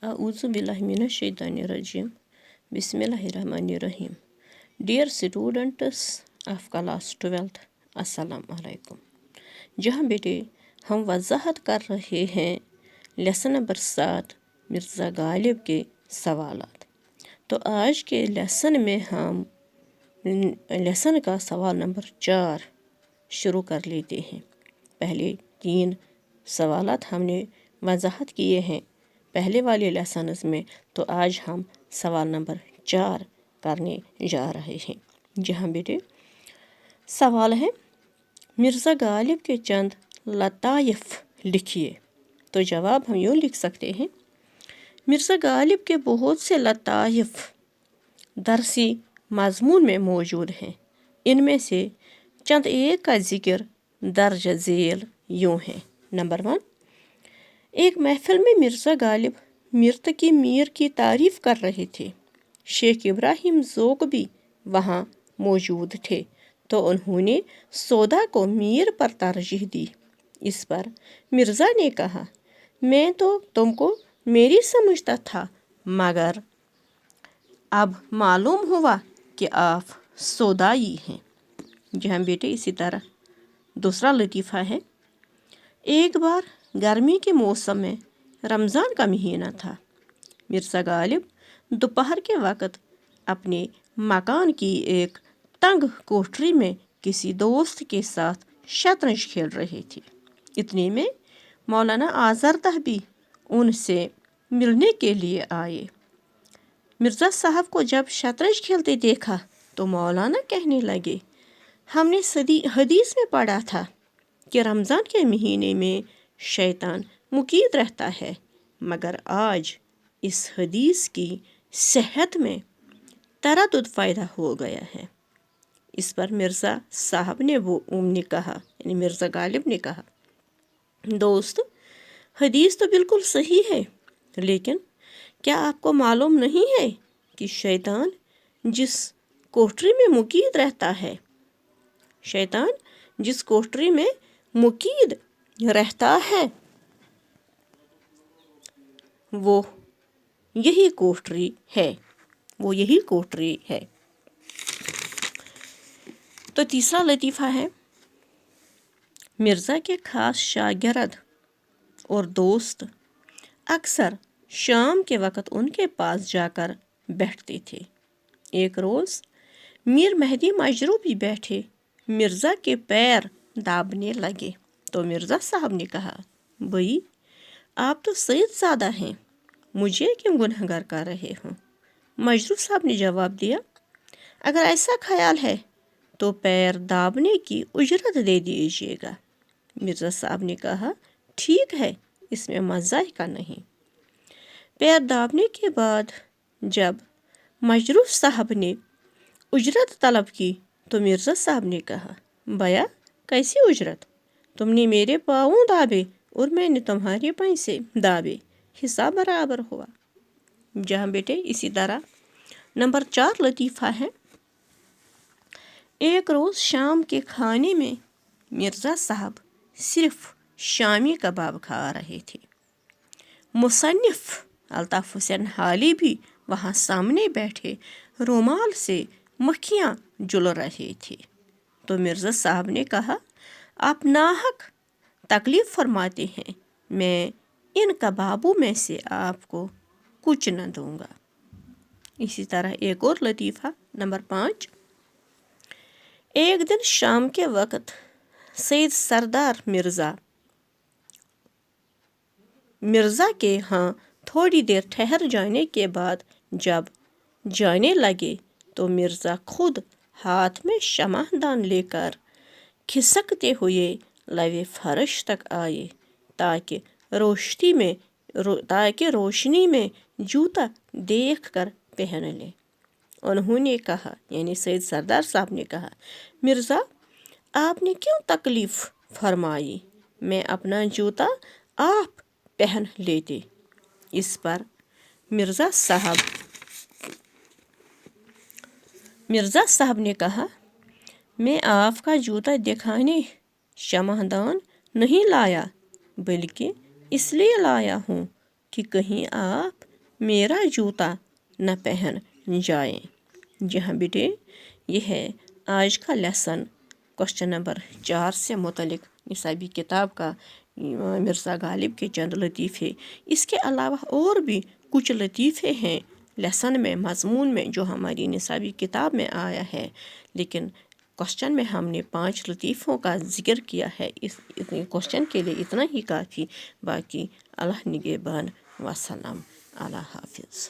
A'udzu billahi minasyaitonirrajim. Bismillahirrahmanirrahim. Dear students of class 12th, अस्सलाम वालेकुम। जहाँ बेटे हम वजाहत कर रहे हैं लेसन नंबर 7 मिर्ज़ा गालिब के सवालात। तो आज के लेसन में हम लेसन का सवाल नंबर 4 शुरू कर लेते हैं। पहले 3 सवालात हमने वजाहत किए हैं पहले वाले लेसन्स में, तो आज हम सवाल नंबर 4 करने जा रहे हैं। जहाँ बेटे सवाल है मिर्ज़ा गालिब के चंद लताइफ लिखिए। तो जवाब हम यूँ लिख सकते हैं, मिर्ज़ा गालिब के बहुत से लताइफ दरसी मज़मून में मौजूद हैं। इनमें से चंद एक का जिक्र दर्ज झेल यूँ है। नंबर 1, एक महफिल में मिर्ज़ा गालिब मिर्तकी मीर की तारीफ़ कर रहे थे। शेख इब्राहिम ज़ोक भी वहाँ मौजूद थे, तो उन्होंने सौदा को मीर पर तरजीह दी। इस पर मिर्ज़ा ने कहा, मैं तो तुमको मेरी समझता था, मगर अब मालूम हुआ कि आप सौदाई हैं। जहाँ बेटे इसी तरह दूसरा लतीफ़ा है, एक बार गर्मी के मौसम में रमज़ान का महीना था। मिर्ज़ा गालिब दोपहर के वक़्त अपने मकान की एक तंग कोठरी में किसी दोस्त के साथ शतरंज खेल रहे थे। इतने में मौलाना आज़रदह भी उनसे मिलने के लिए आए। मिर्ज़ा साहब को जब शतरंज खेलते देखा तो मौलाना कहने लगे, हमने हदीस में पढ़ा था कि रमज़ान के महीने में शैतान मुकीद रहता है, मगर आज इस हदीस की सेहत में तरद्दुद पैदा हो गया है। इस पर मिर्ज़ा साहब ने कहा, यानी मिर्ज़ा गालिब ने कहा, दोस्त हदीस तो बिल्कुल सही है, लेकिन क्या आपको मालूम नहीं है कि शैतान जिस कोठरी में मुकीद रहता है, शैतान जिस कोठरी में मुकीद रहता है वो यही कोठरी है। तो तीसरा लतीफ़ा है, मिर्ज़ा के ख़ास शागिर्द और दोस्त अक्सर शाम के वक़्त उनके पास जाकर बैठते थे। एक रोज़ मीर मेहदी मजरू भी बैठे मिर्ज़ा के पैर दाबने लगे, तो मिर्ज़ा साहब ने कहा, भई आप तो सैयदज़ादा हैं, मुझे क्यों गुनहगार कर रहे हो? मजरू साहब ने जवाब दिया, अगर ऐसा ख्याल है तो पैर दाबने की उजरत दे दीजिएगा। मिर्ज़ा साहब ने कहा, ठीक है, इसमें मज़ाक का नहीं। पैर दाबने के बाद जब मजरू साहब ने उजरत तलब की तो मिर्ज़ा साहब ने कहा, भैया कैसी उजरत? तुमने मेरे पाँव दाबे और मैंने तुम्हारे पैसे दाबे, हिसाब बराबर हुआ। जहाँ बेटे इसी तरह नंबर 4 लतीफ़ा है, एक रोज़ शाम के खाने में मिर्ज़ा साहब सिर्फ शामी कबाब खा रहे थे। मुसन्निफ़ अल्ताफ़ हुसैन हाली भी वहाँ सामने बैठे रुमाल से मक्खियाँ जुल रहे थे। तो मिर्ज़ा साहब ने कहा, आप नाहक तकलीफ़ फरमाते हैं, मैं इन कबाबों में से आपको कुछ न दूंगा। इसी तरह एक और लतीफ़ा नंबर 5, एक दिन शाम के वक़्त सैयद सरदार मिर्ज़ा के यहाँ थोड़ी देर ठहर जाने के बाद जब जाने लगे तो मिर्ज़ा खुद हाथ में शमाहदान लेकर खिसकते हुए लवे फर्श तक आए ताकि रोशनी में जूता देखकर पहन ले। उन्होंने कहा, यानी सैयद सरदार साहब ने कहा, मिर्ज़ा आपने क्यों तकलीफ़ फरमाई, मैं अपना जूता आप पहन लेते। इस पर मिर्ज़ा साहब ने कहा, मैं आपका जूता दिखाने शमाहदान नहीं लाया, बल्कि इसलिए लाया हूँ कि कहीं आप میرا جوتا نہ پہن جائیں۔ جی ہاں بیٹے، یہ ہے آج کا لیسن کوشچن نمبر 4 سے متعلق نصابی کتاب کا مرزا غالب کے چند لطیفے۔ اس کے علاوہ اور بھی کچھ لطیفے ہیں لیسن میں، مضمون میں، جو ہماری نصابی کتاب میں آیا ہے، لیکن کوشچن میں ہم نے 5 لطیفوں کا ذکر کیا ہے۔ اس کوشچن کے لیے اتنا ہی کافی، باقی اللہ نگہبان، وسلام، اللہ حافظ۔